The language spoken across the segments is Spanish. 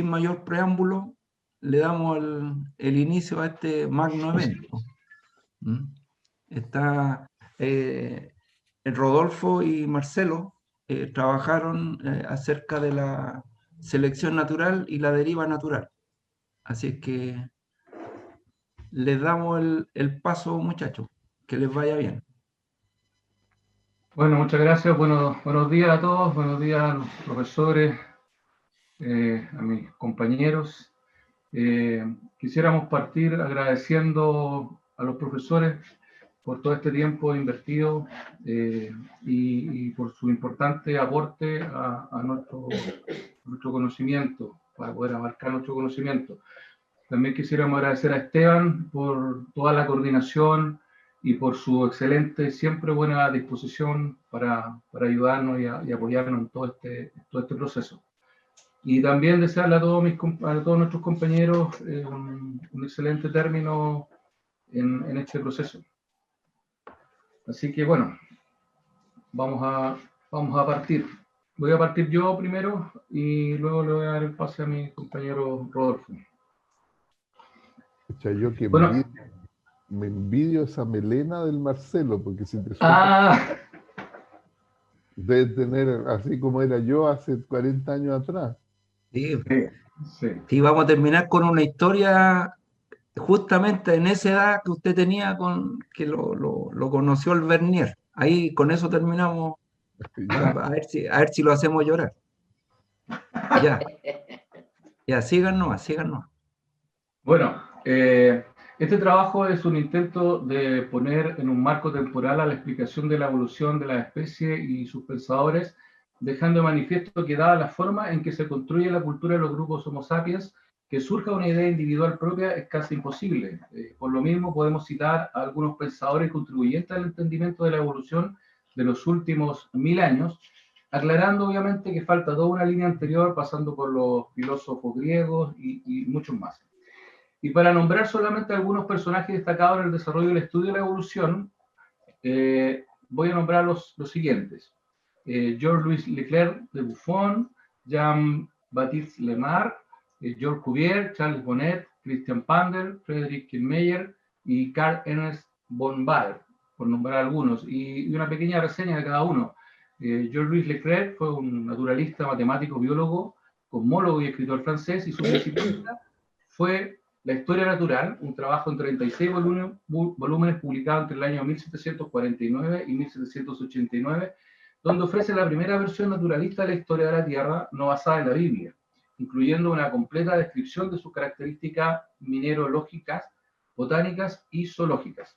sin mayor preámbulo, le damos el inicio a este magno evento. Está Rodolfo y Marcelo trabajaron acerca de la selección natural y la deriva natural. Así es que les damos el paso, muchachos. Que les vaya bien. Bueno, muchas gracias. Buenos días a todos. Buenos días a los profesores, a mis compañeros. Quisiéramos partir agradeciendo a los profesores por todo este tiempo invertido y por su importante aporte a nuestro conocimiento, para poder abarcar nuestro conocimiento. También quisiéramos agradecer a Esteban por toda la coordinación y por su excelente, siempre buena disposición para ayudarnos y apoyarnos en todo este proceso. Y también desearle a todos nuestros compañeros un excelente término en este proceso. Así que bueno, vamos a partir. Voy a partir yo primero y luego le voy a dar el pase a mi compañero Rodolfo. O sea, yo que bueno, me envidio esa melena del Marcelo, porque si te debe tener así como era yo hace 40 años atrás. Sí. Sí, vamos a terminar con una historia justamente en esa edad que usted tenía, que lo conoció el Vernier. Ahí con eso terminamos. A ver si lo hacemos llorar. Ya, síganos. Bueno, este trabajo es un intento de poner en un marco temporal a la explicación de la evolución de la especie y sus pensadores, dejando de manifiesto que dada la forma en que se construye la cultura de los grupos Homo sapiens, que surja una idea individual propia es casi imposible. Por lo mismo podemos citar a algunos pensadores contribuyentes al entendimiento de la evolución de los últimos 1000 años, aclarando obviamente que falta toda una línea anterior, pasando por los filósofos griegos y muchos más. Y para nombrar solamente algunos personajes destacados en el desarrollo del estudio de la evolución, voy a nombrar los siguientes. Georges-Louis Leclerc de Buffon, Jean-Baptiste Lamarck, Georges Cuvier, Charles Bonnet, Christian Pandel, Friedrich Kielmayer y Karl Ernst von Baer, por nombrar algunos. Y una pequeña reseña de cada uno. Georges-Louis Leclerc fue un naturalista, matemático, biólogo, cosmólogo y escritor francés, y su disciplina fue la historia natural, un trabajo en 36 volúmenes publicado entre el año 1749 y 1789, donde ofrece la primera versión naturalista de la historia de la Tierra, no basada en la Biblia, incluyendo una completa descripción de sus características mineralógicas, botánicas y zoológicas.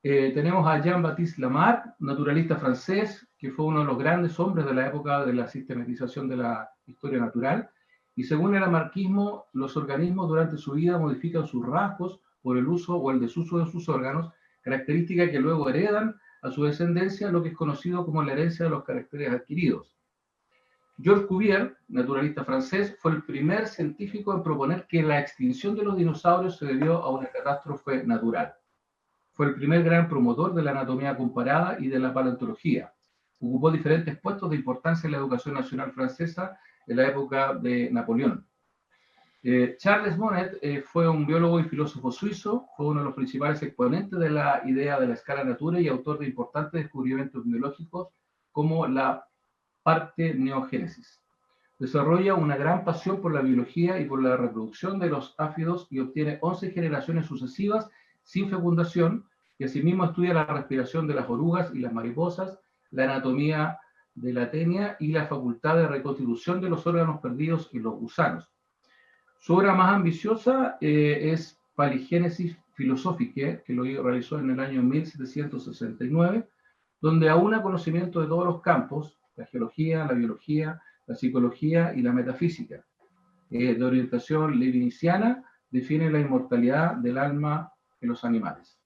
Tenemos a Jean-Baptiste Lamarck, naturalista francés, que fue uno de los grandes hombres de la época de la sistematización de la historia natural. Y según el lamarckismo, los organismos durante su vida modifican sus rasgos por el uso o el desuso de sus órganos, características que luego heredan a su descendencia, lo que es conocido como la herencia de los caracteres adquiridos. Georges Cuvier, naturalista francés, fue el primer científico en proponer que la extinción de los dinosaurios se debió a una catástrofe natural. Fue el primer gran promotor de la anatomía comparada y de la paleontología. Ocupó diferentes puestos de importancia en la educación nacional francesa en la época de Napoleón. Charles Bonnet fue un biólogo y filósofo suizo, fue uno de los principales exponentes de la idea de la escala natura y autor de importantes descubrimientos biológicos como la parteneogénesis. Desarrolla una gran pasión por la biología y por la reproducción de los áfidos y obtiene 11 generaciones sucesivas sin fecundación, y asimismo estudia la respiración de las orugas y las mariposas, la anatomía de la tenia y la facultad de reconstitución de los órganos perdidos en los gusanos. Su obra más ambiciosa es Paligénesis Philosophicae, que lo realizó en el año 1769, donde aúna conocimiento de todos los campos, la geología, la biología, la psicología y la metafísica. De orientación leibniziana, define la inmortalidad del alma en los animales.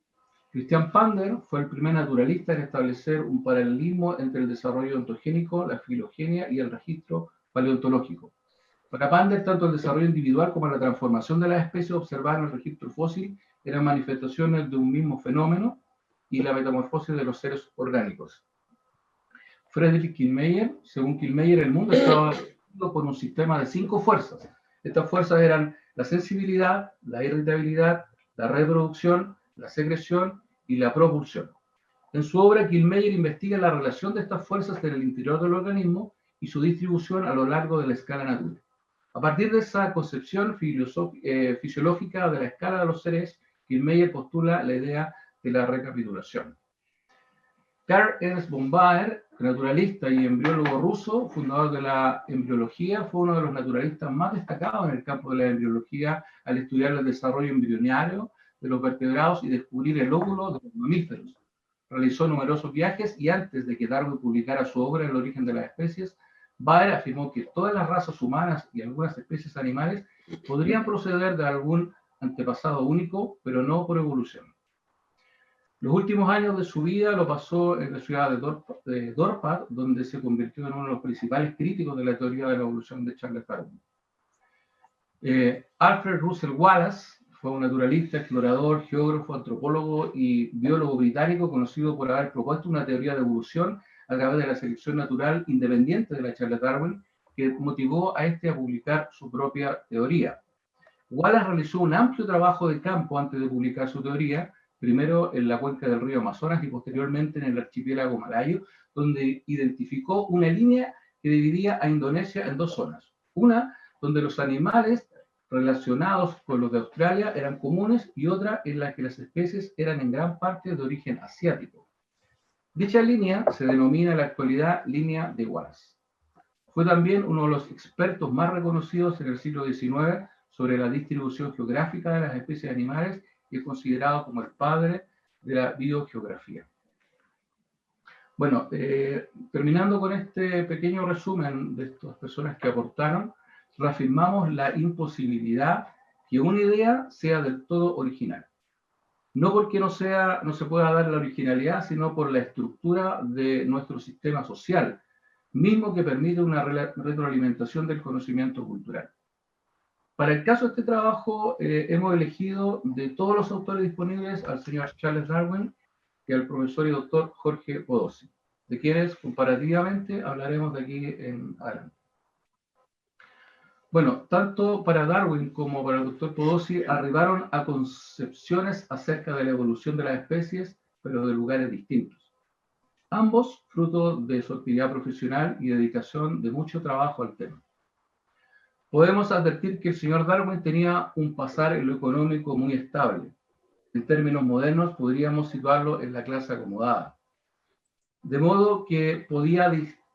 Christian Pandel fue el primer naturalista en establecer un paralelismo entre el desarrollo ontogénico, la filogenia y el registro paleontológico. Para Pandel, tanto el desarrollo individual como la transformación de las especies observadas en el registro fósil eran manifestaciones de un mismo fenómeno y la metamorfosis de los seres orgánicos. Friedrich Kielmayer, según Kielmayer, el mundo estaba regido por un sistema de 5 fuerzas. Estas fuerzas eran la sensibilidad, la irritabilidad, la reproducción, la secreción y la propulsión. En su obra, Killmeyer investiga la relación de estas fuerzas en el interior del organismo y su distribución a lo largo de la escala natural. A partir de esa concepción fisiológica de la escala de los seres, Killmeyer postula la idea de la recapitulación. Karl Ernst von Baer, naturalista y embriólogo ruso, fundador de la embriología, fue uno de los naturalistas más destacados en el campo de la embriología al estudiar el desarrollo embrionario de los vertebrados y descubrir el óvulo de los mamíferos. Realizó numerosos viajes y antes de que Darwin publicara su obra El origen de las especies, Baer afirmó que todas las razas humanas y algunas especies animales podrían proceder de algún antepasado único, pero no por evolución. Los últimos años de su vida lo pasó en la ciudad de Dorpat, donde se convirtió en uno de los principales críticos de la teoría de la evolución de Charles Darwin. Alfred Russel Wallace fue un naturalista, explorador, geógrafo, antropólogo y biólogo británico conocido por haber propuesto una teoría de evolución a través de la selección natural independiente de la Charles Darwin, que motivó a este a publicar su propia teoría. Wallace realizó un amplio trabajo de campo antes de publicar su teoría, primero en la cuenca del río Amazonas y posteriormente en el archipiélago malayo, donde identificó una línea que dividía a Indonesia en 2 zonas. Una donde los animales relacionados con los de Australia eran comunes y otra en la que las especies eran en gran parte de origen asiático. Dicha línea se denomina en la actualidad línea de Wallace. Fue también uno de los expertos más reconocidos en el siglo XIX sobre la distribución geográfica de las especies animales y es considerado como el padre de la biogeografía. Bueno, terminando con este pequeño resumen de estas personas que aportaron, reafirmamos la imposibilidad que una idea sea del todo original. No porque no se pueda dar la originalidad, sino por la estructura de nuestro sistema social, mismo que permite una retroalimentación del conocimiento cultural. Para el caso de este trabajo, hemos elegido de todos los autores disponibles al señor Charles Darwin y al profesor y doctor Jorge Podosy, de quienes comparativamente hablaremos de aquí en adelante. Bueno, tanto para Darwin como para el doctor Podosy arribaron a concepciones acerca de la evolución de las especies, pero de lugares distintos. Ambos fruto de su actividad profesional y dedicación de mucho trabajo al tema. Podemos advertir que el señor Darwin tenía un pasar en lo económico muy estable. En términos modernos, podríamos situarlo en la clase acomodada. De modo que podía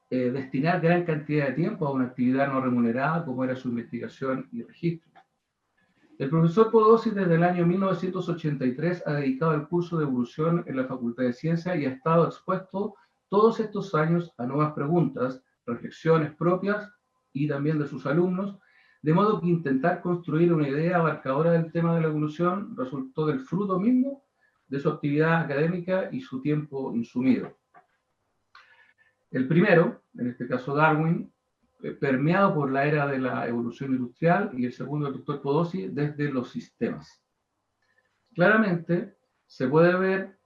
destinar gran cantidad de tiempo a una actividad no remunerada, como era su investigación y registro. El profesor Podosy, desde el año 1983, ha dedicado el curso de evolución en la Facultad de Ciencias y ha estado expuesto todos estos años a nuevas preguntas, reflexiones propias y también de sus alumnos, de modo que intentar construir una idea abarcadora del tema de la evolución resultó del fruto mismo de su actividad académica y su tiempo insumido. El primero, en este caso Darwin, permeado por la era de la evolución industrial, y el segundo, el doctor Podosy, desde los sistemas. Claramente, se puede ver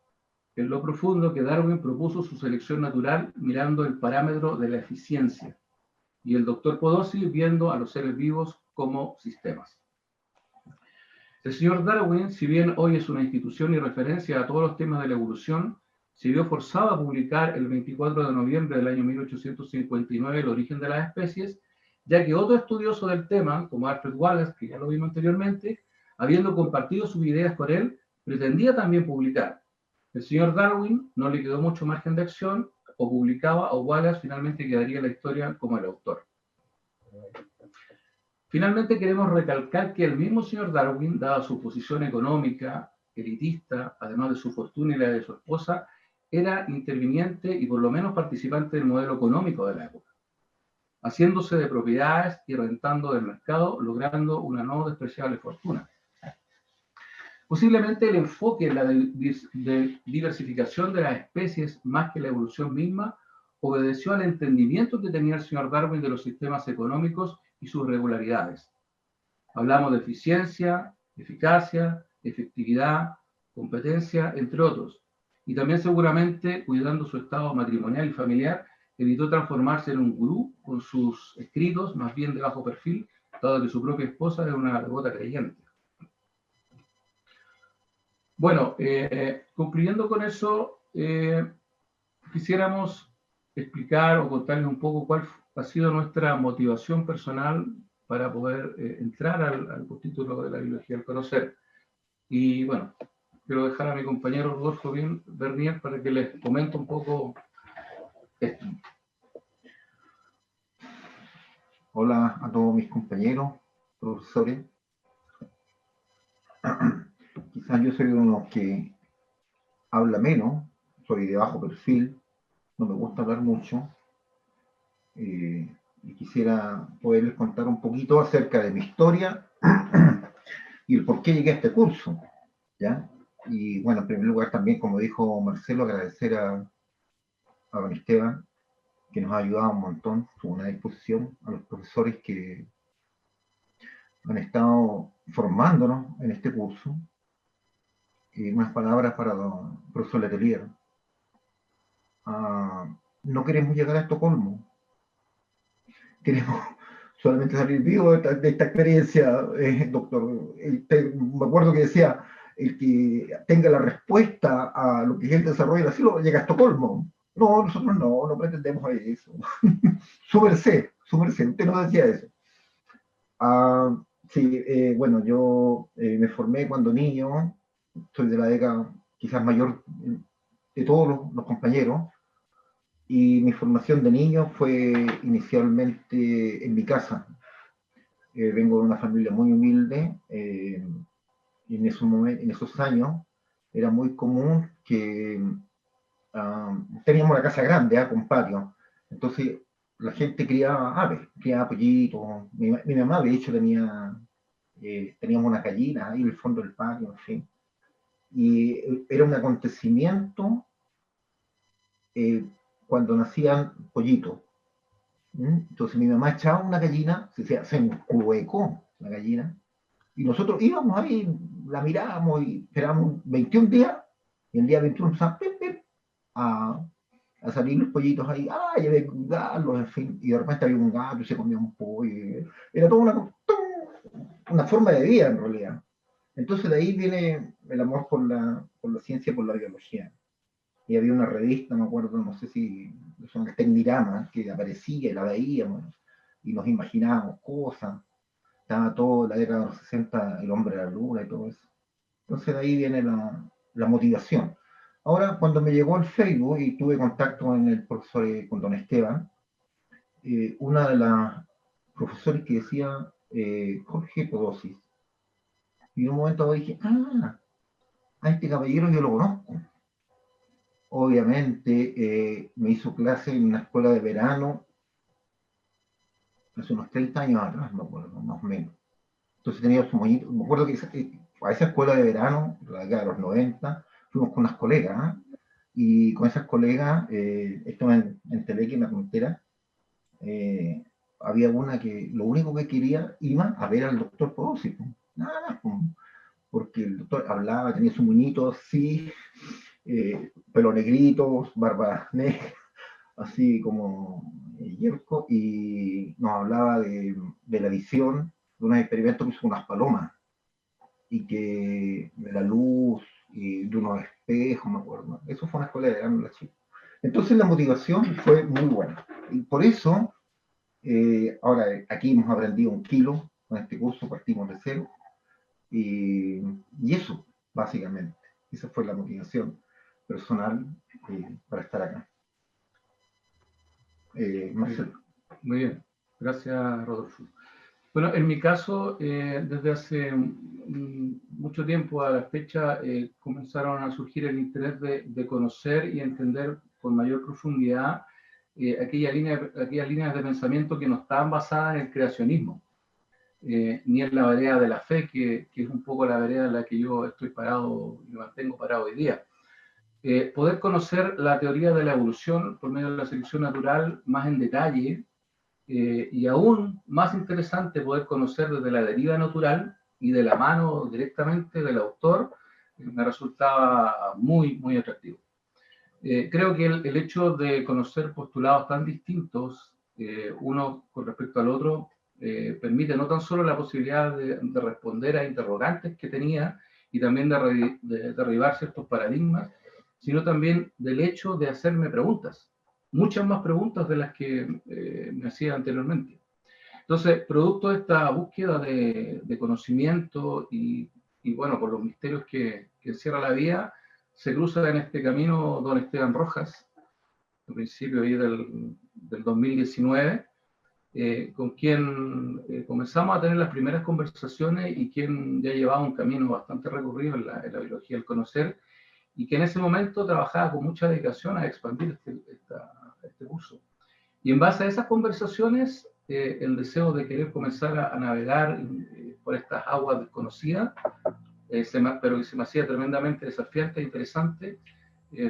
en lo profundo que Darwin propuso su selección natural mirando el parámetro de la eficiencia, y el doctor Podosy viendo a los seres vivos como sistemas. El señor Darwin, si bien hoy es una institución y referencia a todos los temas de la evolución, se vio forzado a publicar el 24 de noviembre del año 1859 El origen de las especies, ya que otro estudioso del tema, como Alfred Wallace, que ya lo vimos anteriormente, habiendo compartido sus ideas con él, pretendía también publicar. El señor Darwin no le quedó mucho margen de acción, o publicaba, o Wallace finalmente quedaría en la historia como el autor. Finalmente queremos recalcar que el mismo señor Darwin, dada su posición económica, elitista, además de su fortuna y la de su esposa, era interviniente y por lo menos participante del modelo económico de la época, haciéndose de propiedades y rentando del mercado, logrando una no despreciable fortuna. Posiblemente el enfoque en la diversificación de las especies más que la evolución misma obedeció al entendimiento que tenía el señor Darwin de los sistemas económicos y sus regularidades. Hablamos de eficiencia, eficacia, efectividad, competencia, entre otros, y también seguramente cuidando su estado matrimonial y familiar, evitó transformarse en un gurú con sus escritos, más bien de bajo perfil, dado que su propia esposa era una devota creyente. Bueno, concluyendo con eso, quisiéramos explicar o contarles un poco cuál ha sido nuestra motivación personal para poder entrar al postítulo de la biología del conocer. Y bueno, quiero dejar a mi compañero Rodolfo Bernier para que les comente un poco esto. Hola a todos mis compañeros, profesores. Quizás yo soy uno de los que habla menos, soy de bajo perfil, no me gusta hablar mucho, y quisiera poderles contar un poquito acerca de mi historia y el por qué llegué a este curso, ¿ya? Y bueno, en primer lugar también, como dijo Marcelo, agradecer a don Esteban, que nos ha ayudado un montón, su buena disposición, a los profesores que han estado formándonos en este curso. Y unas palabras para el profesor Letelier. No queremos llegar a Estocolmo, queremos solamente salir vivos de esta experiencia, doctor. Me acuerdo que decía, el que tenga la respuesta a lo que es el desarrollo del asilo llega a Estocolmo. No, nosotros no pretendemos eso. Su merced, usted no decía eso. Sí, bueno, yo me formé cuando niño, soy de la década quizás mayor de todos los compañeros, y mi formación de niño fue inicialmente en mi casa. Vengo de una familia muy humilde, y en esos años era muy común que teníamos una casa grande, con patio, entonces la gente criaba aves, criaba pollitos. Mi mamá, de hecho, teníamos una gallina ahí en el fondo del patio, en fin. Y era un acontecimiento cuando nacían pollitos. Entonces mi mamá echaba una gallina, se encuecó la gallina, y nosotros íbamos ahí, la mirábamos y esperábamos 21 días, y el día 21 a salir los pollitos ahí, y a cuidarlos, en fin, y de repente había un gato y se comía un pollo. Era toda una forma de vida en realidad. Entonces de ahí viene el amor por la ciencia, por la biología. Y había una revista, me acuerdo, no sé si son el Tecnirama, que aparecía y la veíamos, y nos imaginábamos cosas. Estaba todo en la década de los 60, el hombre de la luna y todo eso. Entonces de ahí viene la motivación. Ahora, cuando me llegó el Facebook y tuve contacto con don Esteban, una de las profesores que decía Jorge Podosis, y en un momento dije, a este caballero yo lo conozco. Obviamente me hizo clase en una escuela de verano hace unos 30 años atrás, me acuerdo, más o menos. Entonces tenía su moñito. Me acuerdo que a esa escuela de verano, la década de los 90, fuimos con unas colegas, y con esas colegas, esto en Teleque, en la frontera, había una que lo único que quería, iba a ver al doctor Podosi, nada más, porque el doctor hablaba, tenía su moñito así, pelo negrito, barba negra, así como yerco, y nos hablaba de la visión, de unos experimentos que hizo con unas palomas, y que de la luz, y de unos espejos, me acuerdo. Eso fue una escuela de verano en la chica. Entonces la motivación fue muy buena. Y por eso, ahora aquí hemos aprendido 1 kilo, con este curso partimos de 0, y eso, básicamente. Esa fue la motivación personal para estar acá. Marcelo. Muy bien, gracias Rodolfo. Bueno, en mi caso, desde hace mucho tiempo a la fecha, comenzaron a surgir el interés de conocer y entender con mayor profundidad aquellas líneas de pensamiento que no estaban basadas en el creacionismo, ni en la vereda de la fe, que es un poco la vereda en la que yo estoy parado y me mantengo parado hoy día. Poder conocer la teoría de la evolución por medio de la selección natural más en detalle, y aún más interesante poder conocer desde la deriva natural y de la mano directamente del autor, me resultaba muy, muy atractivo. Creo que el hecho de conocer postulados tan distintos, uno con respecto al otro, permite no tan solo la posibilidad de responder a interrogantes que tenía y también de derribar ciertos paradigmas, sino también del hecho de hacerme preguntas, muchas más preguntas de las que me hacía anteriormente. Entonces, producto de esta búsqueda de conocimiento y bueno, por los misterios que encierra la vida, se cruza en este camino don Esteban Rojas, al principio ahí del 2019, con quien comenzamos a tener las primeras conversaciones y quien ya llevaba un camino bastante recorrido en la biología del conocer, y que en ese momento trabajaba con mucha dedicación a expandir este curso. Y en base a esas conversaciones, el deseo de querer comenzar a navegar por estas aguas desconocidas, pero que se me hacía tremendamente desafiante e interesante,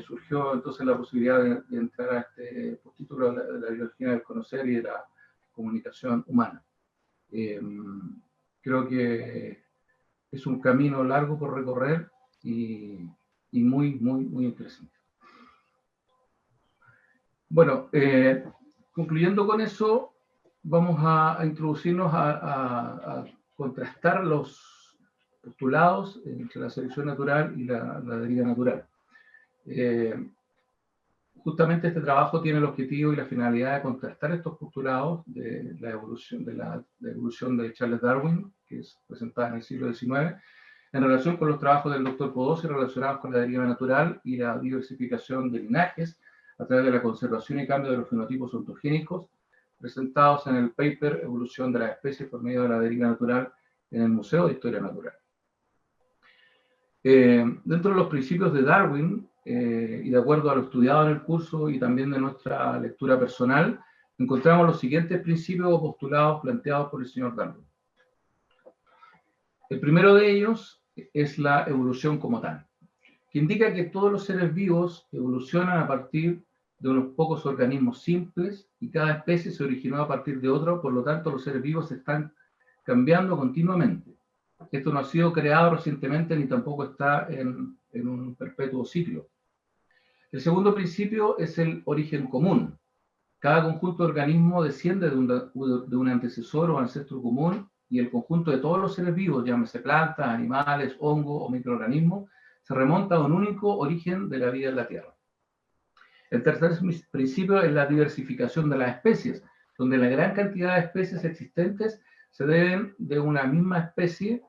surgió entonces la posibilidad de entrar a este postítulo de la biología del conocer y de la comunicación humana. Creo que es un camino largo por recorrer y muy, muy, muy interesante. Bueno, concluyendo con eso, vamos a introducirnos a contrastar los postulados entre la selección natural y la deriva natural. Justamente este trabajo tiene el objetivo y la finalidad de contrastar estos postulados de la evolución de Charles Darwin, que es presentada en el siglo XIX, en relación con los trabajos del Dr. Podosy relacionados con la deriva natural y la diversificación de linajes a través de la conservación y cambio de los fenotipos ontogénicos, presentados en el paper Evolución de las especies por medio de la deriva natural en el Museo de Historia Natural. Dentro de los principios de Darwin, y de acuerdo a lo estudiado en el curso y también de nuestra lectura personal, encontramos los siguientes principios o postulados planteados por el señor Darwin. El primero de ellos es la evolución como tal, que indica que todos los seres vivos evolucionan a partir de unos pocos organismos simples y cada especie se originó a partir de otro, por lo tanto los seres vivos están cambiando continuamente. Esto no ha sido creado recientemente ni tampoco está en un perpetuo ciclo. El segundo principio es el origen común. Cada conjunto de organismos desciende de un antecesor o ancestro común y el conjunto de todos los seres vivos, llámese plantas, animales, hongos o microorganismos, se remonta a un único origen de la vida en la Tierra. El tercer principio es la diversificación de las especies, donde la gran cantidad de especies existentes se deben de una misma especie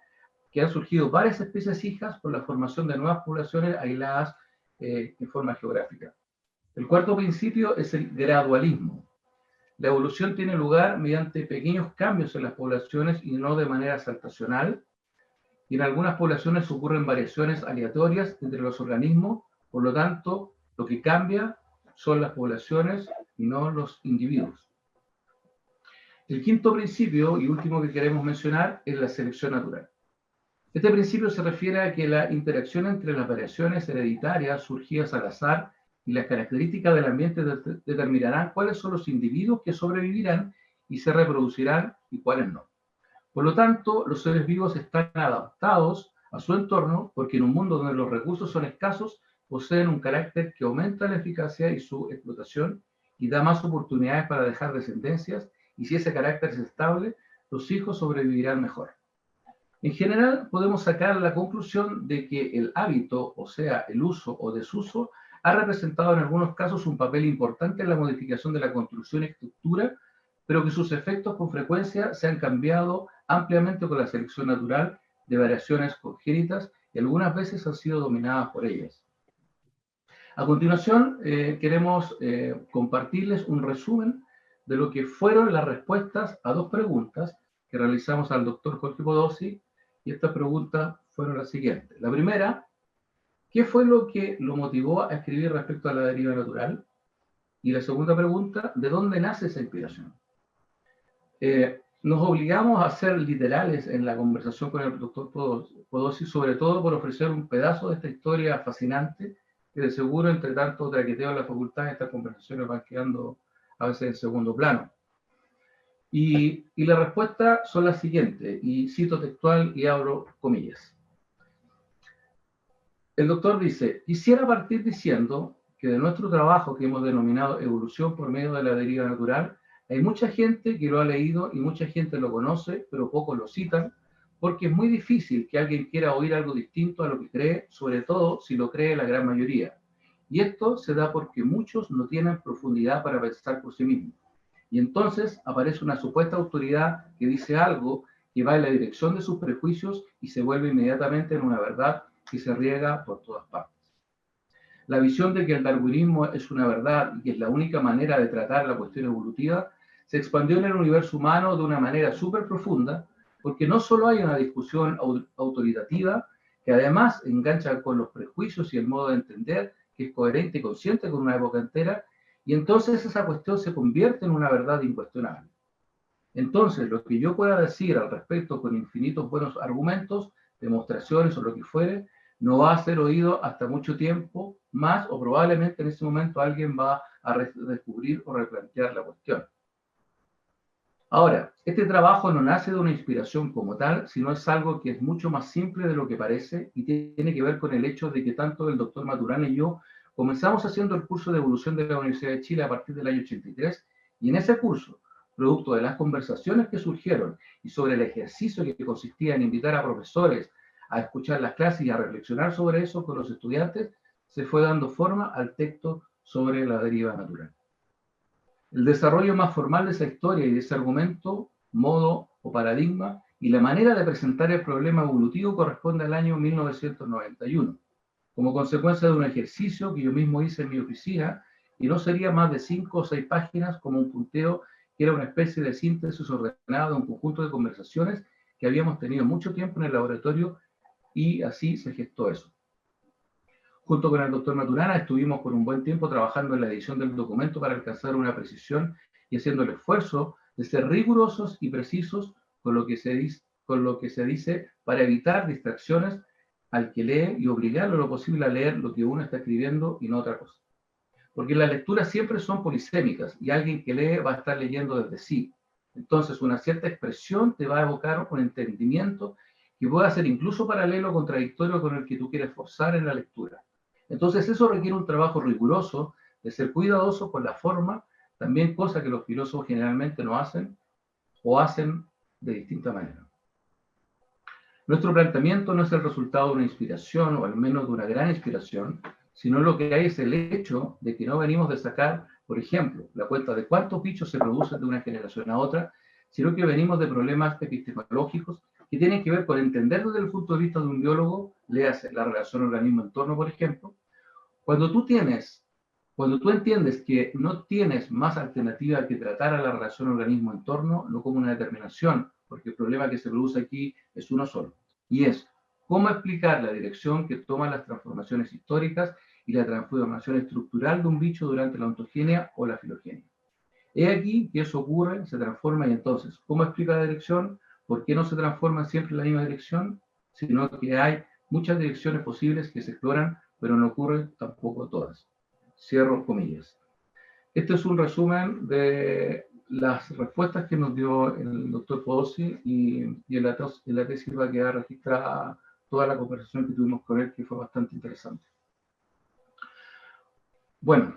que han surgido varias especies hijas por la formación de nuevas poblaciones aisladas en forma geográfica. El cuarto principio es el gradualismo. La evolución tiene lugar mediante pequeños cambios en las poblaciones y no de manera saltacional. Y en algunas poblaciones ocurren variaciones aleatorias entre los organismos, por lo tanto, lo que cambia son las poblaciones y no los individuos. El quinto principio y último que queremos mencionar es la selección natural. Este principio se refiere a que la interacción entre las variaciones hereditarias surgidas al azar y las características del ambiente determinarán cuáles son los individuos que sobrevivirán y se reproducirán y cuáles no. Por lo tanto, los seres vivos están adaptados a su entorno porque en un mundo donde los recursos son escasos, poseen un carácter que aumenta la eficacia y su explotación y da más oportunidades para dejar descendencias, y si ese carácter es estable, los hijos sobrevivirán mejor. En general, podemos sacar la conclusión de que el hábito, o sea, el uso o desuso, ha representado en algunos casos un papel importante en la modificación de la construcción y estructura, pero que sus efectos con frecuencia se han cambiado ampliamente con la selección natural de variaciones congénitas y algunas veces han sido dominadas por ellas. A continuación, queremos compartirles un resumen de lo que fueron las respuestas a dos preguntas que realizamos al doctor Jorge Podosy, y estas preguntas fueron las siguientes. La primera, ¿qué fue lo que lo motivó a escribir respecto a la deriva natural? Y la segunda pregunta, ¿de dónde nace esa inspiración? Nos obligamos a ser literales en la conversación con el doctor Podosy, sobre todo por ofrecer un pedazo de esta historia fascinante, que de seguro, entre tanto traqueteo en la facultad, estas conversaciones van quedando a veces en segundo plano. Y la respuesta son las siguientes, y cito textual y abro comillas. El doctor dice: quisiera partir diciendo que que de nuestro trabajo que hemos denominado Evolución por medio de la deriva natural, hay mucha gente que lo ha leído y mucha gente lo conoce, pero pocos lo citan, porque es muy difícil que alguien quiera oír algo distinto a lo que cree, sobre todo si lo cree la gran mayoría. Y esto se da porque muchos no tienen profundidad para pensar por sí mismos. Y entonces aparece una supuesta autoridad que dice algo que va en la dirección de sus prejuicios y se vuelve inmediatamente en una verdad que se riega por todas partes. La visión de que el darwinismo es una verdad y que es la única manera de tratar la cuestión evolutiva se expandió en el universo humano de una manera súper profunda, porque no solo hay una discusión autoritativa que además engancha con los prejuicios y el modo de entender que es coherente y consciente con una época entera, y entonces esa cuestión se convierte en una verdad incuestionable. Entonces, lo que yo pueda decir al respecto con infinitos buenos argumentos, demostraciones o lo que fuere, no va a ser oído hasta mucho tiempo más, o probablemente en ese momento alguien va a descubrir o replantear la cuestión. Ahora, este trabajo no nace de una inspiración como tal, sino es algo que es mucho más simple de lo que parece y tiene que ver con el hecho de que tanto el doctor Maturana y yo comenzamos haciendo el curso de evolución de la Universidad de Chile a partir del año 83, y en ese curso, producto de las conversaciones que surgieron y sobre el ejercicio que consistía en invitar a profesores a escuchar las clases y a reflexionar sobre eso con los estudiantes, se fue dando forma al texto sobre la deriva natural. El desarrollo más formal de esa historia y de ese argumento, modo o paradigma, y la manera de presentar el problema evolutivo corresponde al año 1991, como consecuencia de un ejercicio que yo mismo hice en mi oficina, y no sería más de 5 o 6 páginas como un punteo que era una especie de síntesis ordenada de un conjunto de conversaciones que habíamos tenido mucho tiempo en el laboratorio, y así se gestó eso. Junto con el doctor Maturana estuvimos por un buen tiempo trabajando en la edición del documento para alcanzar una precisión y haciendo el esfuerzo de ser rigurosos y precisos con lo que se dice para evitar distracciones al que lee y obligarlo lo posible a leer lo que uno está escribiendo y no otra cosa. Porque las lecturas siempre son polisémicas y alguien que lee va a estar leyendo desde sí. Entonces una cierta expresión te va a evocar un entendimiento que pueda ser incluso paralelo o contradictorio con el que tú quieres forzar en la lectura. Entonces eso requiere un trabajo riguroso de ser cuidadoso con la forma, también cosa que los filósofos generalmente no hacen o hacen de distinta manera. Nuestro planteamiento no es el resultado de una inspiración o al menos de una gran inspiración, sino lo que hay es el hecho de que no venimos de sacar, por ejemplo, la cuenta de cuántos bichos se producen de una generación a otra, sino que venimos de problemas epistemológicos que tienen que ver con entender desde el punto de vista de un biólogo, léase la relación organismo-entorno, por ejemplo. Cuando tú entiendes que no tienes más alternativa que tratar a la relación organismo-entorno, no como una determinación, porque el problema que se produce aquí es uno solo, y es cómo explicar la dirección que toman las transformaciones históricas y la transformación estructural de un bicho durante la ontogenia o la filogenia. He aquí que eso ocurre, se transforma, y entonces, ¿cómo explica la dirección? ¿Por qué no se transforma siempre en la misma dirección? Sino que hay muchas direcciones posibles que se exploran, pero no ocurren tampoco todas. Cierro comillas. Este es un resumen de las respuestas que nos dio el doctor Podosy y en la tesis va a quedar registrada toda la conversación que tuvimos con él, que fue bastante interesante. Bueno,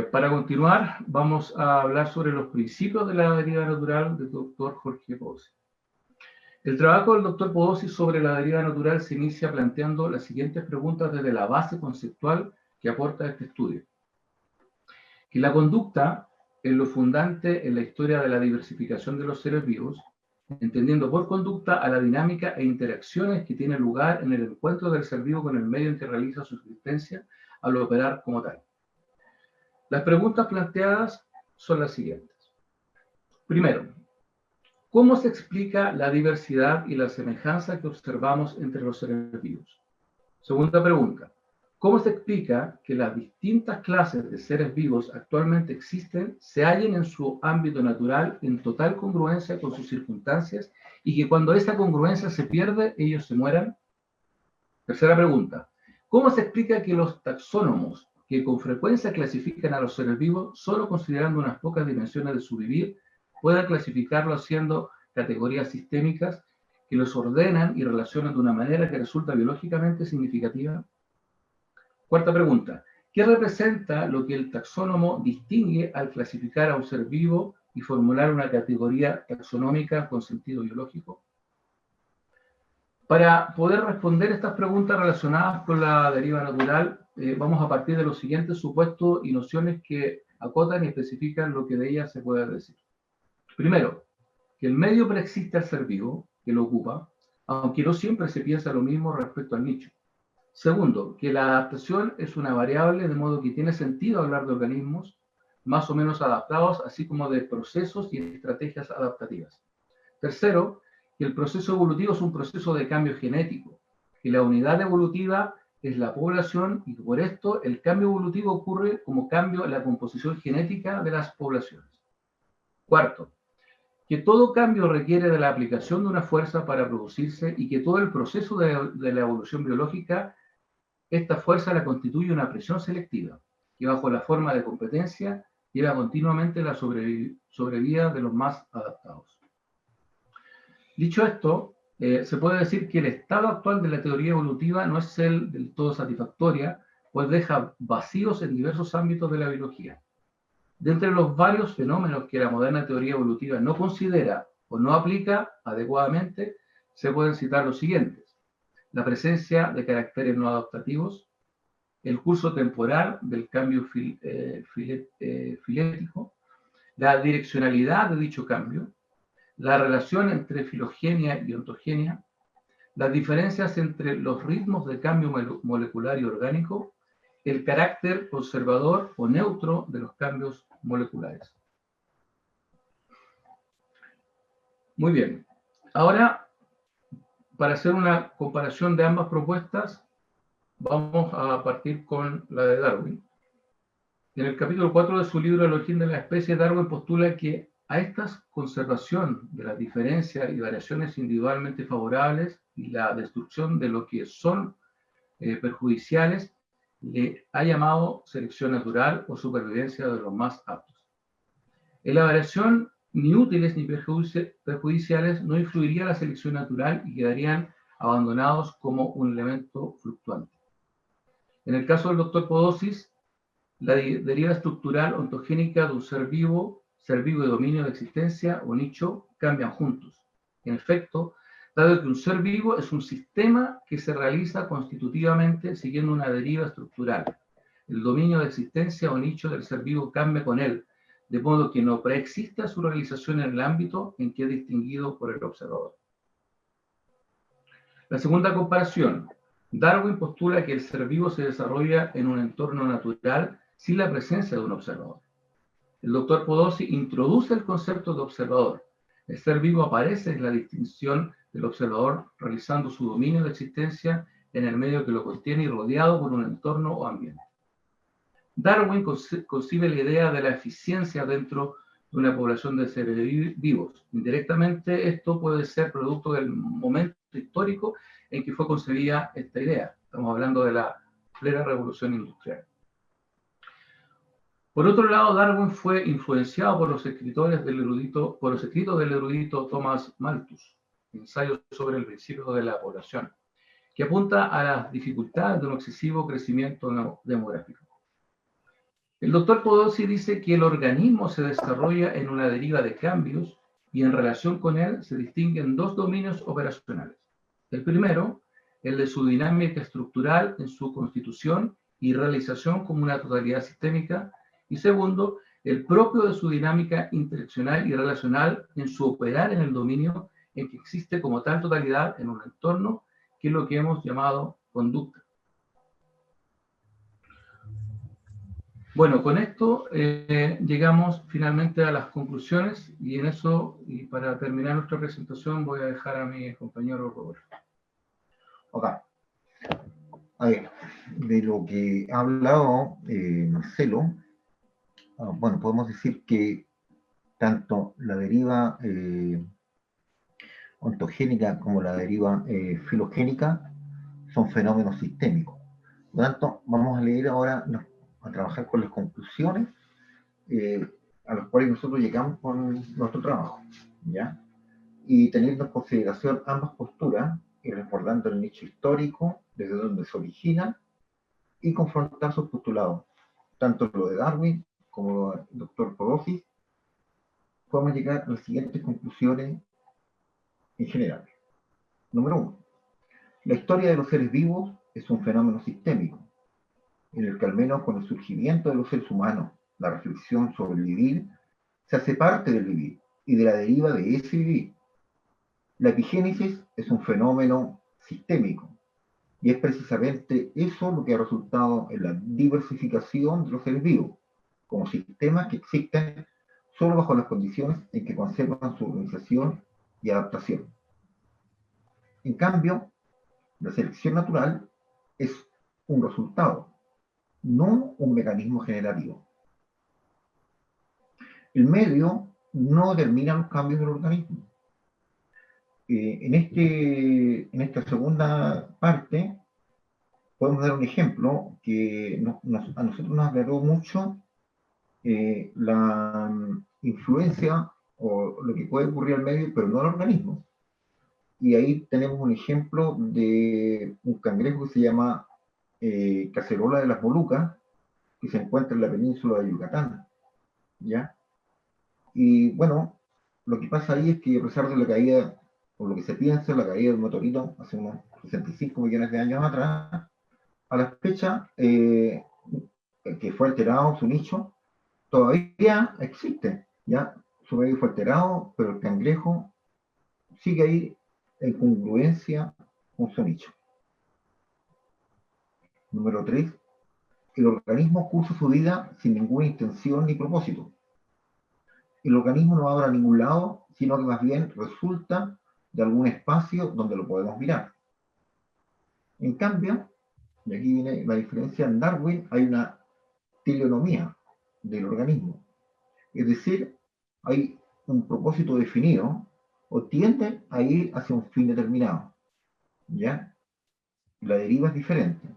para continuar, vamos a hablar sobre los principios de la deriva natural del doctor Jorge Podosy. El trabajo del doctor Podosy sobre la deriva natural se inicia planteando las siguientes preguntas desde la base conceptual que aporta este estudio. Que la conducta es lo fundante en la historia de la diversificación de los seres vivos, entendiendo por conducta a la dinámica e interacciones que tiene lugar en el encuentro del ser vivo con el medio en que realiza su existencia al operar como tal. Las preguntas planteadas son las siguientes. Primero, ¿cómo se explica la diversidad y la semejanza que observamos entre los seres vivos? Segunda pregunta, ¿cómo se explica que las distintas clases de seres vivos actualmente existen se hallen en su ámbito natural en total congruencia con sus circunstancias y que cuando esa congruencia se pierde, ellos se mueran? Tercera pregunta, ¿cómo se explica que los taxónomos que con frecuencia clasifican a los seres vivos solo considerando unas pocas dimensiones de su vivir, puedan clasificarlos haciendo categorías sistémicas que los ordenan y relacionan de una manera que resulta biológicamente significativa? Cuarta pregunta, ¿Qué representa lo que el taxónomo distingue al clasificar a un ser vivo y formular una categoría taxonómica con sentido biológico? Para poder responder estas preguntas relacionadas con la deriva natural, vamos a partir de los siguientes supuestos y nociones que acotan y especifican lo que de ellas se puede decir. Primero, que el medio preexiste al ser vivo que lo ocupa, aunque no siempre se piensa lo mismo respecto al nicho. Segundo, que la adaptación es una variable, de modo que tiene sentido hablar de organismos más o menos adaptados, así como de procesos y estrategias adaptativas. Tercero, que el proceso evolutivo es un proceso de cambio genético, que la unidad evolutiva es la población y por esto el cambio evolutivo ocurre como cambio en la composición genética de las poblaciones. Cuarto, que todo cambio requiere de la aplicación de una fuerza para producirse y que todo el proceso de la evolución biológica, esta fuerza la constituye una presión selectiva, que bajo la forma de competencia lleva continuamente la sobrevida de los más adaptados. Dicho esto, se puede decir que el estado actual de la teoría evolutiva no es el del todo satisfactoria, pues deja vacíos en diversos ámbitos de la biología. De entre los varios fenómenos que la moderna teoría evolutiva no considera o no aplica adecuadamente, se pueden citar los siguientes: la presencia de caracteres no adaptativos, el curso temporal del cambio filético, la direccionalidad de dicho cambio, la relación entre filogenia y ontogenia, las diferencias entre los ritmos de cambio molecular y orgánico, el carácter conservador o neutro de los cambios moleculares. Muy bien. Ahora, para hacer una comparación de ambas propuestas, vamos a partir con la de Darwin. En el capítulo 4 de su libro El origen de la especie, Darwin postula que a esta conservación de las diferencias y variaciones individualmente favorables y la destrucción de lo que son perjudiciales, le ha llamado selección natural o supervivencia de los más aptos. En la variación, ni útiles ni perjudiciales no influiría la selección natural y quedarían abandonados como un elemento fluctuante. En el caso del Dr. Podosis, la deriva estructural ontogénica de un ser vivo y dominio de existencia o nicho cambian juntos. En efecto, dado que un ser vivo es un sistema que se realiza constitutivamente siguiendo una deriva estructural, el dominio de existencia o nicho del ser vivo cambia con él, de modo que no preexista su realización en el ámbito en que es distinguido por el observador. La segunda comparación. Darwin postula que el ser vivo se desarrolla en un entorno natural sin la presencia de un observador. El doctor Podosy introduce el concepto de observador. El ser vivo aparece en la distinción del observador realizando su dominio de existencia en el medio que lo contiene y rodeado por un entorno o ambiente. Darwin concibe la idea de la eficiencia dentro de una población de seres vivos. Indirectamente, esto puede ser producto del momento histórico en que fue concebida esta idea. Estamos hablando de la plena revolución industrial. Por otro lado, Darwin fue influenciado por los escritos del erudito Thomas Malthus, Ensayos sobre el principio de la población, que apunta a las dificultades de un excesivo crecimiento demográfico. El doctor Podosy dice que el organismo se desarrolla en una deriva de cambios y en relación con él se distinguen dos dominios operacionales. El primero, el de su dinámica estructural en su constitución y realización como una totalidad sistémica, y segundo, el propio de su dinámica interaccional y relacional en su operar en el dominio en que existe como tal totalidad en un entorno, que es lo que hemos llamado conducta. Bueno, con esto llegamos finalmente a las conclusiones y en eso, y para terminar nuestra presentación, voy a dejar a mi compañero Roberto. Ok. A ver, de lo que ha hablado Marcelo, bueno, podemos decir que tanto la deriva ontogénica como la deriva filogénica son fenómenos sistémicos. Por lo tanto, vamos a leer ahora, a trabajar con las conclusiones a las cuales nosotros llegamos con nuestro trabajo, ¿ya? Y teniendo en consideración ambas posturas y recordando el nicho histórico, desde donde se origina, y confrontar sus postulados, tanto lo de Darwin como lo del doctor Podofis. Podemos llegar a las siguientes conclusiones en general. Número 1. La historia de los seres vivos es un fenómeno sistémico, en el que al menos con el surgimiento de los seres humanos, la reflexión sobre el vivir se hace parte del vivir y de la deriva de ese vivir. La epigénesis es un fenómeno sistémico, y es precisamente eso lo que ha resultado en la diversificación de los seres vivos, como sistemas que existen solo bajo las condiciones en que conservan su organización y adaptación. En cambio, la selección natural es un resultado, no un mecanismo generativo. El medio no determina los cambios del organismo. En esta segunda parte podemos dar un ejemplo que a nosotros nos aclaró mucho la influencia o lo que puede ocurrir al medio, pero no al organismo. Y ahí tenemos un ejemplo de un cangrejo que se llama cacerola de las Molucas, que se encuentra en la península de Yucatán, ¿ya? Y bueno, lo que pasa ahí es que a pesar de la caída, o lo que se piensa, la caída del meteorito hace unos 65 millones de años atrás, a la fecha que fue alterado su nicho, todavía existe, ¿ya? Su medio fue alterado, pero el cangrejo sigue ahí en congruencia con su nicho. Número 3. El organismo cursa su vida sin ninguna intención ni propósito. El organismo no va a ningún lado, sino que más bien resulta de algún espacio donde lo podemos mirar. En cambio, y aquí viene la diferencia, en Darwin hay una teleonomía del organismo. Es decir, hay un propósito definido o tiende a ir hacia un fin determinado. ¿Ya? La deriva es diferente.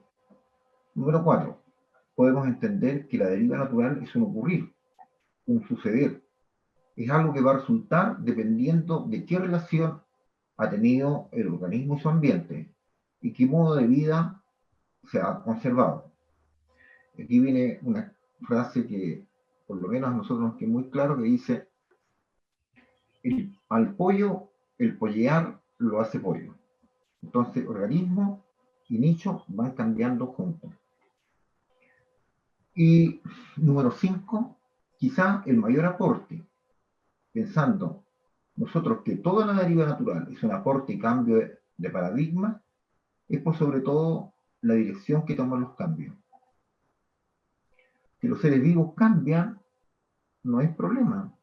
Número 4. Podemos entender que la deriva natural es un ocurrir, un suceder. Es algo que va a resultar dependiendo de qué relación ha tenido el organismo y su ambiente y qué modo de vida se ha conservado. Aquí viene una frase que por lo menos a nosotros nos queda muy claro, que dice: al pollo, el pollear lo hace pollo. Entonces, organismo y nicho van cambiando juntos. Y número 5, quizá el mayor aporte, pensando nosotros que toda la deriva natural es un aporte y cambio de paradigma, es por sobre todo la dirección que toman los cambios. Si los seres vivos cambian, no es problema.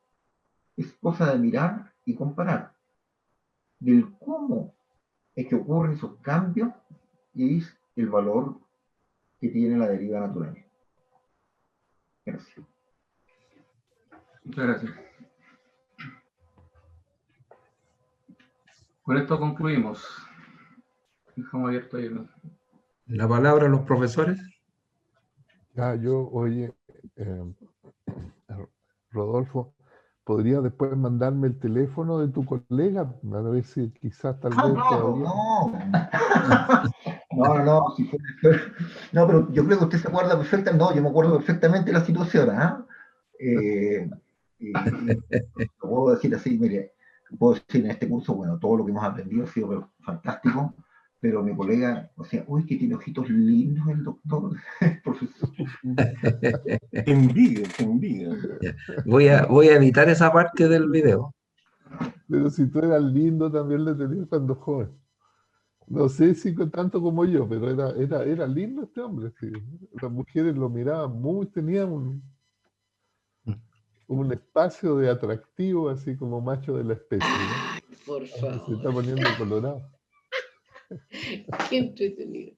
Es cosa de mirar y comparar. Del cómo es que ocurren esos cambios y es el valor que tiene la deriva natural. Gracias. Muchas gracias. Con esto concluimos. Dejamos abierto ahí. La palabra a los profesores. Oye, Rodolfo, ¿podría después mandarme el teléfono de tu colega? A ver si quizás tal vez todavía... No, si no, pero yo creo que usted se acuerda perfectamente, no, yo me acuerdo perfectamente de la situación, ¿ah? Lo puedo decir así, mire, puedo decir en este curso, bueno, todo lo que hemos aprendido ha sido fantástico, pero mi colega, o sea, uy, que tiene ojitos lindos el doctor, profesor. Envidia. Voy a editar esa parte del video. Pero si tú eras lindo, también le tenías cuando joven. No sé si tanto como yo, pero era lindo este hombre. Sí. Las mujeres lo miraban muy, tenían un espacio de atractivo, así como macho de la especie. Ay, por favor. Se está poniendo colorado. Qué entretenido.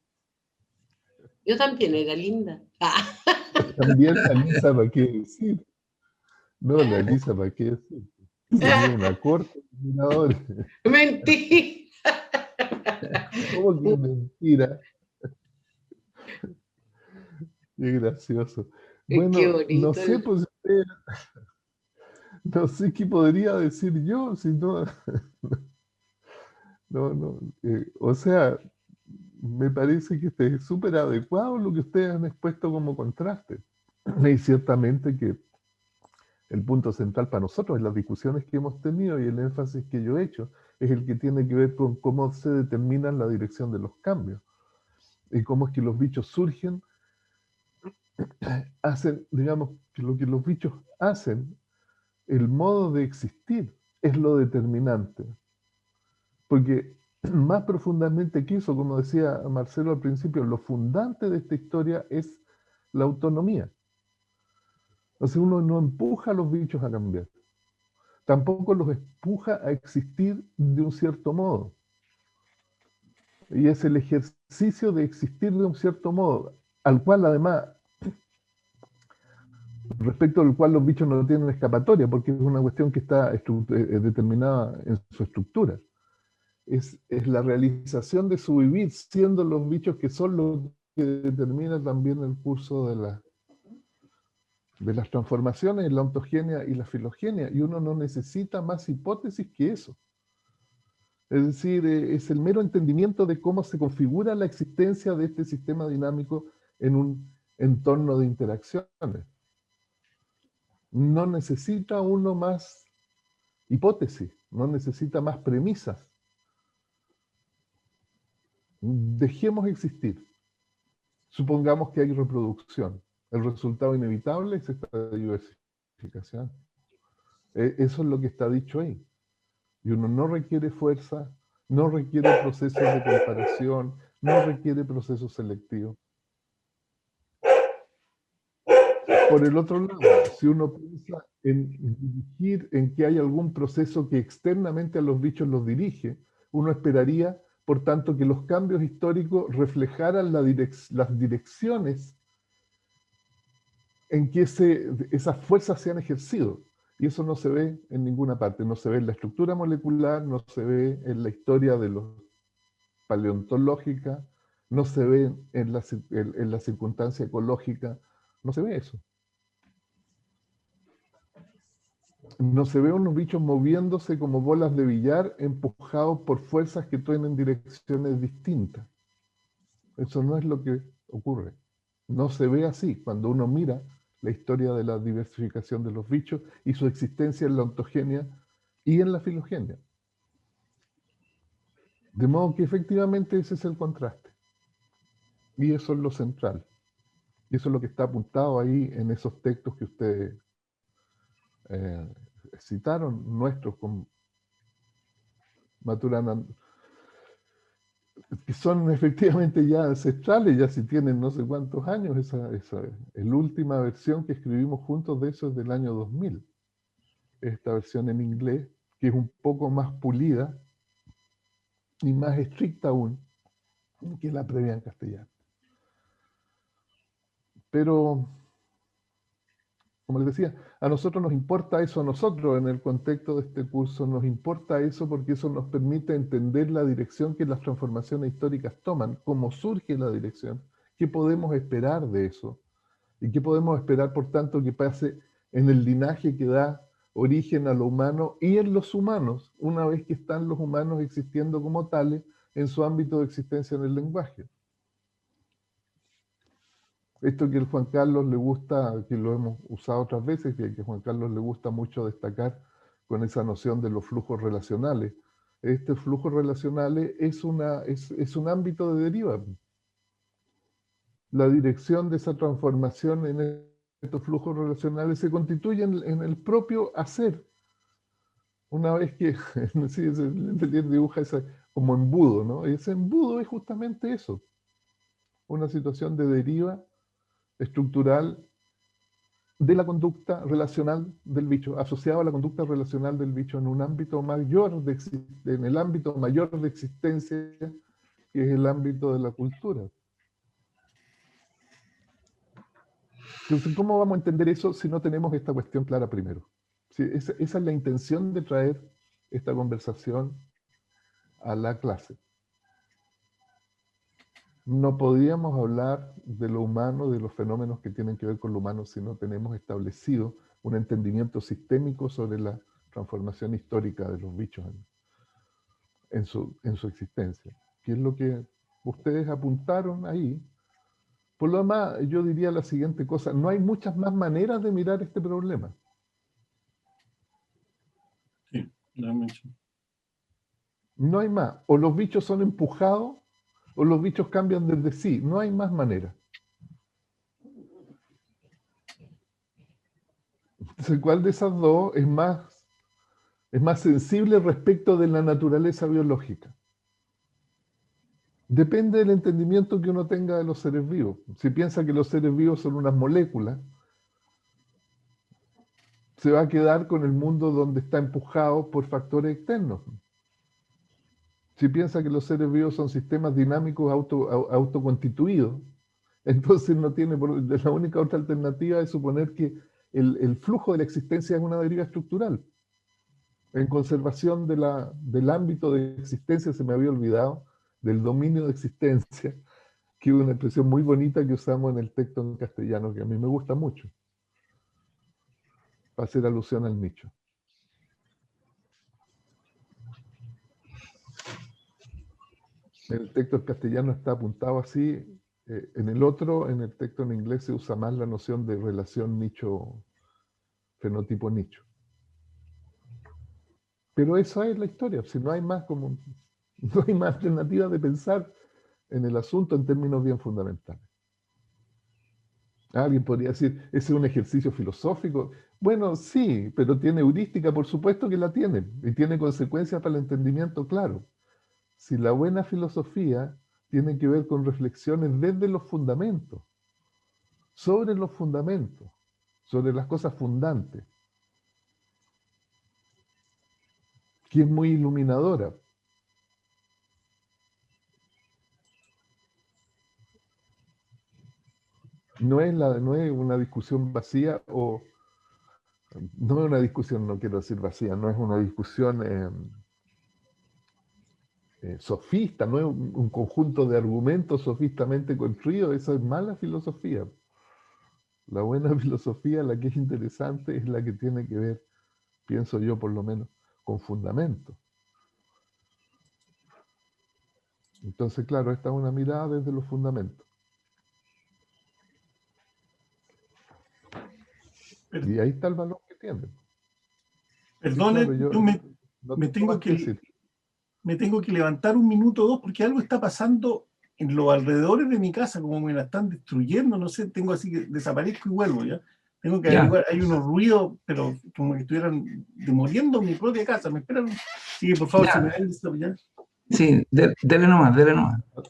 Yo también era linda. También la Lisa, ¿para qué decir? No, la Lisa, ¿para qué decir? Tenía una corte admiradora. Mentira. ¿Cómo que mentira? Qué gracioso. Bueno, Qué bonito. no sé, pues, no sé qué podría decir yo, si no, o sea, me parece que es súper adecuado lo que ustedes han expuesto como contraste. Y ciertamente que el punto central para nosotros en las discusiones que hemos tenido y el énfasis que yo he hecho es el que tiene que ver con cómo se determina la dirección de los cambios y cómo es que los bichos surgen, hacen, digamos, que lo que los bichos hacen, el modo de existir es lo determinante. Porque más profundamente que eso, como decía Marcelo al principio, lo fundante de esta historia es la autonomía. Entonces uno no empuja a los bichos a cambiar. Tampoco los empuja a existir de un cierto modo. Y es el ejercicio de existir de un cierto modo, al cual además, respecto al cual los bichos no tienen escapatoria, porque es una cuestión que está determinada en su estructura. Es la realización de su vivir, siendo los bichos que son los que determinan también el curso de las transformaciones, la ontogenia y la filogenia, y uno no necesita más hipótesis que eso. Es decir, es el mero entendimiento de cómo se configura la existencia de este sistema dinámico en un entorno de interacciones. No necesita uno más hipótesis, no necesita más premisas. Dejemos existir. Supongamos que hay reproducción. El resultado inevitable es esta diversificación. Eso es lo que está dicho ahí. Y uno no requiere fuerza, no requiere procesos de comparación, no requiere procesos selectivos. Por el otro lado, si uno piensa en dirigir, en que hay algún proceso que externamente a los bichos los dirige, uno esperaría, por tanto, que los cambios históricos reflejaran las direcciones en que esas fuerzas se han ejercido. Y eso no se ve en ninguna parte. No se ve en la estructura molecular, no se ve en la historia de los paleontológica, no se ve en la circunstancia ecológica, no se ve eso. No se ve unos bichos moviéndose como bolas de billar empujados por fuerzas que tienen direcciones distintas. Eso no es lo que ocurre. No se ve así cuando uno mira la historia de la diversificación de los bichos y su existencia en la ontogenia y en la filogenia. De modo que efectivamente ese es el contraste. Y eso es lo central. Y eso es lo que está apuntado ahí en esos textos que ustedes citaron, nuestros con Maturana, que son efectivamente ya ancestrales, ya si tienen no sé cuántos años. La última versión que escribimos juntos de eso es del año 2000. Esta versión en inglés, que es un poco más pulida y más estricta aún que la previa en castellano. Pero, como les decía, a nosotros nos importa eso, a nosotros en el contexto de este curso nos importa eso porque eso nos permite entender la dirección que las transformaciones históricas toman, cómo surge la dirección, qué podemos esperar de eso y qué podemos esperar, por tanto, que pase en el linaje que da origen a lo humano y en los humanos, una vez que están los humanos existiendo como tales en su ámbito de existencia en el lenguaje. Esto que a Juan Carlos le gusta, que lo hemos usado otras veces, que a Juan Carlos le gusta mucho destacar con esa noción de los flujos relacionales. Este flujo relacionales es un ámbito de deriva. La dirección de esa transformación en estos flujos relacionales se constituye en el propio hacer. Una vez que sí, dibuja esa como embudo, ¿no? Ese embudo es justamente eso, una situación de deriva estructural de la conducta relacional del bicho, asociado a la conducta relacional del bicho en un ámbito mayor, en el ámbito mayor de existencia, que es el ámbito de la cultura. Entonces, ¿cómo vamos a entender eso si no tenemos esta cuestión clara primero? Sí, esa es la intención de traer esta conversación a la clase. No podríamos hablar de lo humano, de los fenómenos que tienen que ver con lo humano, si no tenemos establecido un entendimiento sistémico sobre la transformación histórica de los bichos en su existencia. ¿Qué es lo que ustedes apuntaron ahí. Por lo demás, yo diría la siguiente cosa, no hay muchas más maneras de mirar este problema. Sí, realmente. No hay más. O los bichos son empujados, o los bichos cambian desde sí. No hay más manera. Entonces, ¿cuál de esas dos es más sensible respecto de la naturaleza biológica? Depende del entendimiento que uno tenga de los seres vivos. Si piensa que los seres vivos son unas moléculas, se va a quedar con el mundo donde está empujado por factores externos. Si piensa que los seres vivos son sistemas dinámicos autoconstituidos, entonces no tiene, la única otra alternativa es suponer que el flujo de la existencia es una deriva estructural. En conservación del ámbito de existencia, se me había olvidado, del dominio de existencia, que es una expresión muy bonita que usamos en el texto en castellano, que a mí me gusta mucho, para hacer alusión al nicho. El texto en castellano está apuntado así, en el otro, en el texto en inglés, se usa más la noción de relación nicho-fenotipo-nicho. Pero esa es la historia, si no hay más no hay más alternativa de pensar en el asunto en términos bien fundamentales. Alguien podría decir, ¿ese es un ejercicio filosófico? Bueno, sí, pero tiene heurística, por supuesto que la tiene, y tiene consecuencias para el entendimiento, claro. Si la buena filosofía tiene que ver con reflexiones desde los fundamentos, sobre los fundamentos, sobre las cosas fundantes, que es muy iluminadora. No es una discusión vacía o... No es una discusión, no quiero decir vacía, no es una discusión sofista, no es un conjunto de argumentos sofistamente construidos, eso es mala filosofía. La buena filosofía, la que es interesante, es la que tiene que ver, pienso yo por lo menos, con fundamentos. Entonces, claro, esta es una mirada desde los fundamentos. Y ahí está el valor que tiene. Perdone, Sí, claro, yo no me tengo más que decir. me tengo que levantar un minuto o dos porque algo está pasando en los alrededores de mi casa, como me la están destruyendo, no sé, tengo así que desaparezco y vuelvo, ¿ya? Tengo que averiguar, hay unos ruidos, pero como que estuvieran demoliendo mi propia casa, ¿me esperan? Sí, por favor, Ya. si me dan eso, ¿ya? Sí, dele nomás, dele nomás. A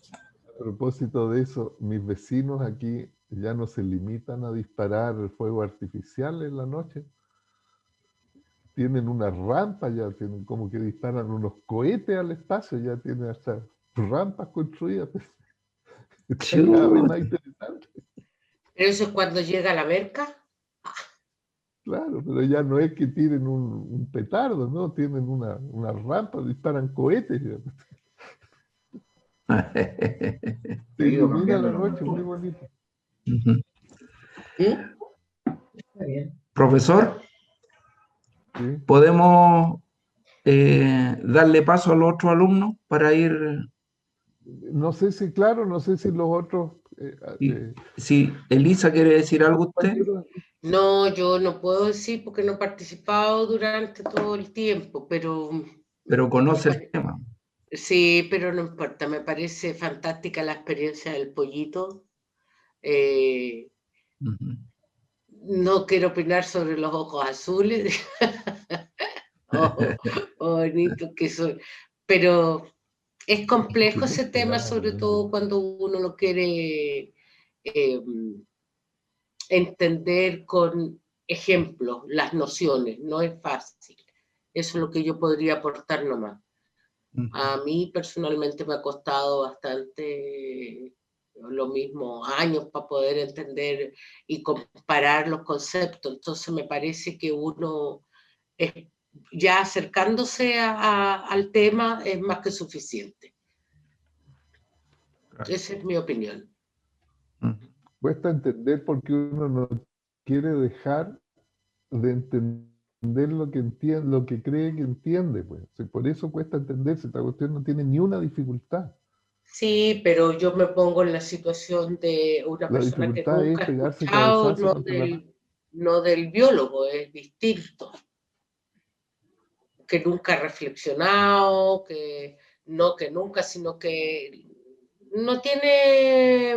propósito de eso, mis vecinos aquí ya no se limitan a disparar fuego artificial en la noche. Tienen una rampa, ya tienen como que disparan unos cohetes al espacio, ya tienen hasta rampas construidas. Está cada vez más interesante. Pero eso es cuando llega la merca. Claro, pero ya no es que tiren un petardo, ¿no? Tienen una rampa, disparan cohetes. Ya. Se Ha ido ilumina cambiando la la noche, muy cultura. bonito. Ujú. ¿Mm? Está bien. Profesor, ¿Sí? ¿podemos darle paso al otro alumno para ir? No sé si, claro, no sé si los otros Si Elisa quiere decir algo usted, compañeros. No, yo no puedo decir porque no he participado durante todo el tiempo, pero pero conoce el tema. sí, pero no importa, me parece fantástica la experiencia del pollito. Eh, Ujú. no quiero opinar sobre los ojos azules, o bonitos que son, pero es complejo ese tema, sobre todo cuando uno lo quiere entender con ejemplos, las nociones, no es fácil. Eso es lo que yo podría aportar nomás. A mí personalmente me ha costado bastante lo mismo, años para poder entender y comparar los conceptos. Entonces me parece que uno, ya acercándose al tema, es más que suficiente. Esa es mi opinión. Cuesta entender porque uno no quiere dejar de entender lo que entiende, lo que cree que entiende, pues. Por eso cuesta entenderse, esta cuestión no tiene ni una dificultad. Sí, pero yo me pongo en la situación de una La persona que dificultad es nunca ha pegarse escuchado, cabezazo contra la... no del biólogo, es distinto, que nunca ha reflexionado, que nunca, sino que no tiene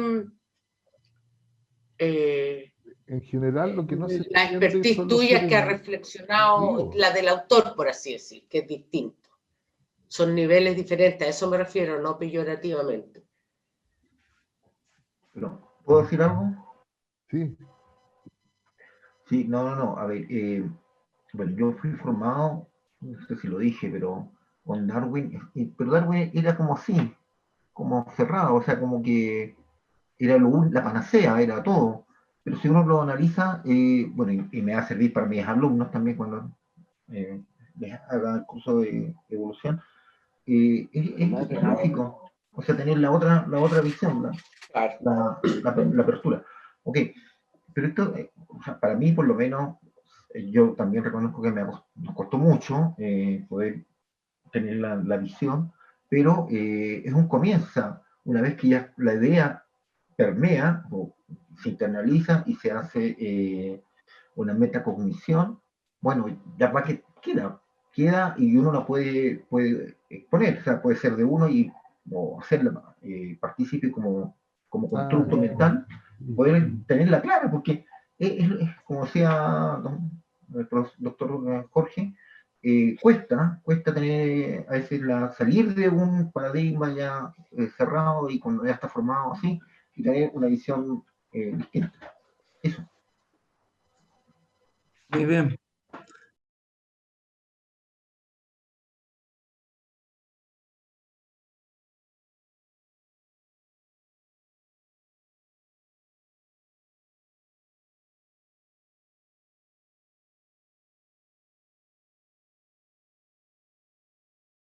En general, lo que no se la entiende expertise son los tuya seres que ha reflexionado, vivos. la del autor, por así decir, que es distinto. Son niveles diferentes, a eso me refiero, no peyorativamente. Pero, ¿puedo decir algo? Sí, Sí, no. A ver, bueno, yo fui formado, no sé si lo dije, pero con Darwin, pero Darwin era como así, como cerrado, o sea, como que era la panacea, era todo. Pero si uno lo analiza, bueno, y me va a servir para mis alumnos también cuando les haga el curso de evolución, es lógico, o sea, tener la otra visión, Claro. la apertura. Ok, pero esto, o sea, para mí por lo menos, yo también reconozco que nos costó mucho poder tener la visión, pero es un comienzo. O sea, una vez que ya la idea permea o se internaliza y se hace una metacognición, bueno, ya va que queda y uno la puede exponer, o sea, puede ser de uno y o hacerla partícipe como constructo mental, poder tenerla clara, porque como decía el doctor Jorge, cuesta tener a veces salir de un paradigma ya cerrado y cuando ya está formado así, y tener una visión distinta. Eso. Muy bien.